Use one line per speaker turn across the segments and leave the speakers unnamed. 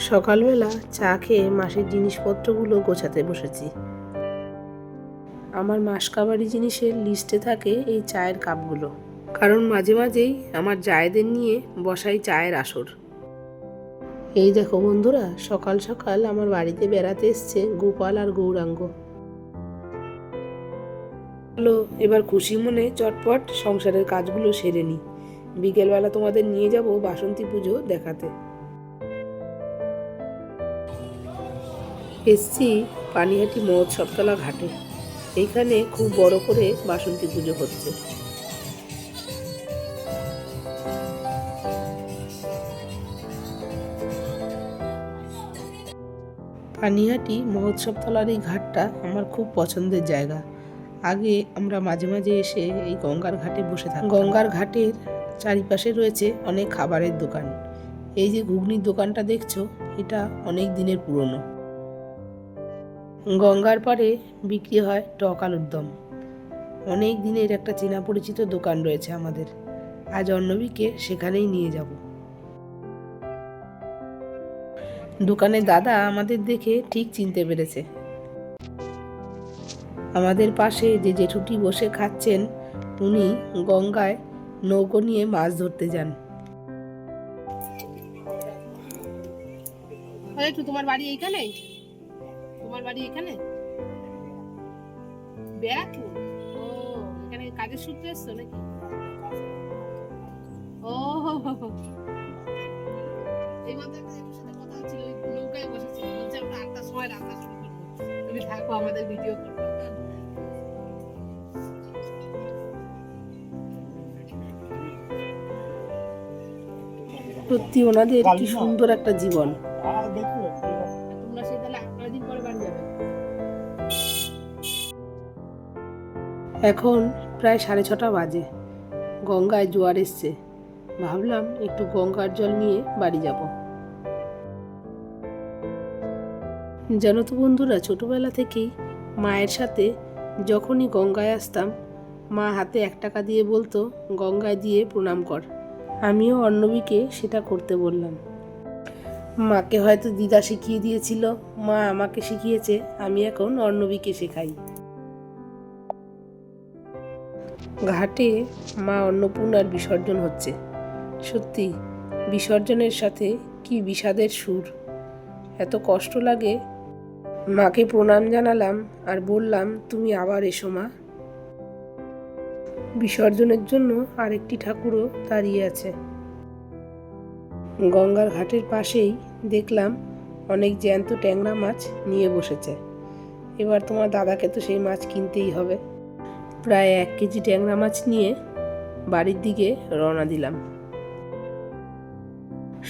সকালবেলা চা খেয়ে মাসের জিনিসপত্রগুলো গোছাতে বসেছি। আমার মাসকাবারি জিনিসের লিস্টে থাকে এই চায়ের কাপগুলো, কারণ মাঝে মাঝেই আমার জায়েদের নিয়ে বসাই চায়ের আসর। এই দেখো বন্ধুরা, সকাল সকাল আমার বাড়িতে বেড়াতে এসছে গোপাল আর গৌরাঙ্গ। চলো এবার খুশি মনে চটপট সংসারের কাজগুলো সেরে নিই। বিকেলবেলা তোমাদের নিয়ে যাব বাসন্তী পুজো দেখাতে। এসছি পানিহাটি মহোৎসবতলা ঘাটে। এইখানে খুব বড় করে বাসন্তী পুজো হচ্ছে। পানিহাটি মহোৎসবতলার এই ঘাটটা আমার খুব পছন্দের জায়গা। আগে আমরা মাঝে মাঝে এসে এই গঙ্গার ঘাটে বসে থাকি। গঙ্গার ঘাটের চারিপাশে রয়েছে অনেক খাবারের দোকান। এই যে ঘুগনির দোকানটা দেখছো, এটা অনেক দিনের পুরনো। গঙ্গার পাড়ে বিক্রি হয় টক আলুর দম। অনেক দিনের একটা চেনা পরিচিত দোকান রয়েছে আমাদের। আজ অর্ণবীকে সেখানেই নিয়ে যাব। দোকানের দাদা আমাদের দেখে ঠিক চিনতে পেরেছে। আমাদের পাশে যে জেঠুটি বসে খাচ্ছেন, উনি গঙ্গায় নৌকো নিয়ে মাছ ধরতে যান। তোমার বাড়ি এইখানে? তোমার বাড়ি এখানে ব্যারাকপুর? ও, এখানে কাজের সূত্রে এসছো নাকি? ও, এই মাত্র একটা জেঠুর সাথে কথা হচ্ছিল, ওই নৌকায় বসেছিল, বলছে আমরা 8টার সময় রান্না শুরু করবো, তুমি থাকো আমাদের ভিডিও করবো। সত্যি ওনাদের কি সুন্দর একটা জীবন। তোমরা সেই তাহলে 8 দিন পরে বাড়ি যাবে? এখন প্রায় 6:30 বাজে। গঙ্গায় জোয়ার এসছে। ভাবলাম একটু গঙ্গার জল নিয়ে বাড়ি যাব। জানো তো বন্ধুরা, ছোটবেলা থেকেই মায়ের সাথে যখনই গঙ্গায় আসতাম, মা হাতে 1 টাকা দিয়ে বলতো গঙ্গায় দিয়ে প্রণাম কর। আমিও অর্ণবীকে সেটা করতে বললাম। মাকে হয়তো দিদা শিখিয়ে দিয়েছিল, মা আমাকে শিখিয়েছে, আমি এখন অর্ণবীকে শেখাই। ঘাটে মা অন্নপূর্ণার বিসর্জন হচ্ছে। সত্যি বিসর্জনের সাথে কি বিষাদের সুর। এত কষ্ট লাগে। মাকে প্রণাম জানালাম আর বললাম, তুমি আবার এসো মা। বিসর্জনের জন্য আরেকটি ঠাকুরও দাঁড়িয়ে আছে। গঙ্গার ঘাটের পাশেই দেখলাম অনেক জ্যান্ত ট্যাংরা মাছ নিয়ে বসেছে। এবার তোমার দাদাকে তো সেই মাছ কিনতেই হবে। প্রায় 1 কেজি ট্যাংরা মাছ নিয়ে বাড়ির দিকে রওনা দিলাম।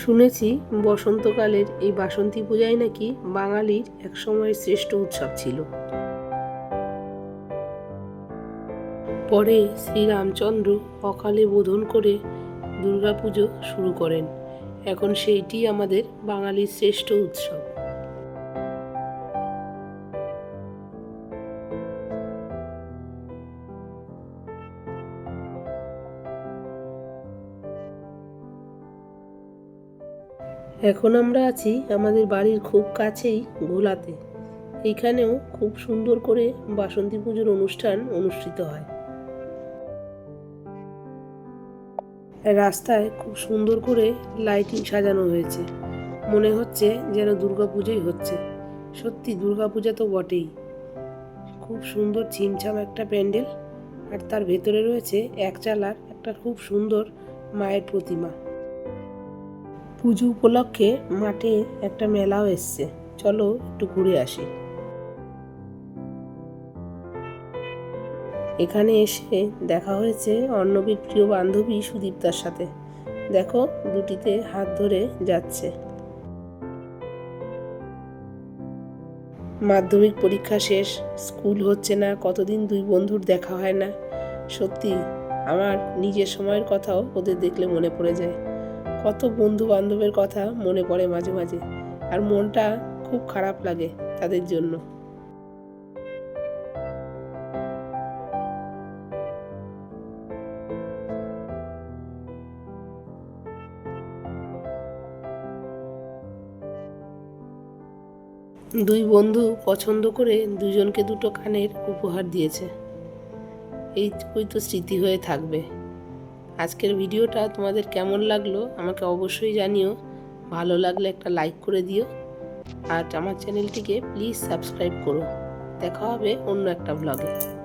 শুনেছি বসন্তকালের এই বাসন্তী পূজাই নাকি বাঙালির একসময়ের শ্রেষ্ঠ উৎসব ছিল। পরে শ্রীরামচন্দ্র অকালে বোধন করে দুর্গাপুজো শুরু করেন। এখন সেইটি আমাদের বাঙালির শ্রেষ্ঠ উৎসব। এখন আমরা আছি আমাদের বাড়ির খুব কাছেই ঘোলাতে। এইখানেও খুব সুন্দর করে বাসন্তী পুজোর অনুষ্ঠান অনুষ্ঠিত হয়। রাস্তায় খুব সুন্দর করে লাইটিং সাজানো হয়েছে। মনে হচ্ছে যেন দুর্গাপুজোই হচ্ছে। সত্যি দুর্গাপূজা তো বটেই। খুব সুন্দর ছিমছাম একটা প্যান্ডেল, আর তার ভেতরে রয়েছে একচালার একটা খুব সুন্দর মায়ের প্রতিমা। পুজো উপলক্ষে মাঠে একটা মেলাও এসছে। চলো একটু ঘুরে আসি। এখানে এসে দেখা হয়েছে অর্ণবীর প্রিয় বান্ধবী সুদীপ্তার সাথে। দেখো দুটিতে হাত ধরে যাচ্ছে। মাধ্যমিক পরীক্ষা শেষ, স্কুল হচ্ছে না, কতদিন 2 বন্ধুর দেখা হয় না। সত্যি আমার নিজের সময়ের কথাও ওদের দেখলে মনে পড়ে যায়। কত বন্ধু বান্ধবের কথা মনে পড়ে মাঝে মাঝে, আর মনটা খুব খারাপ লাগে তাদের জন্য। দুই বন্ধু পছন্দ করে দুজনকে দুটো কানের উপহার দিয়েছে। এইটুকুই তো স্মৃতি হয়ে থাকবে। আজকের ভিডিওটা তোমাদের কেমন লাগলো আমাকে অবশ্যই জানিও। ভালো লাগলে একটা লাইক করে দিও, আর আমার চ্যানেলটিকে প্লিজ সাবস্ক্রাইব করো। দেখা হবে অন্য একটা ব্লগে।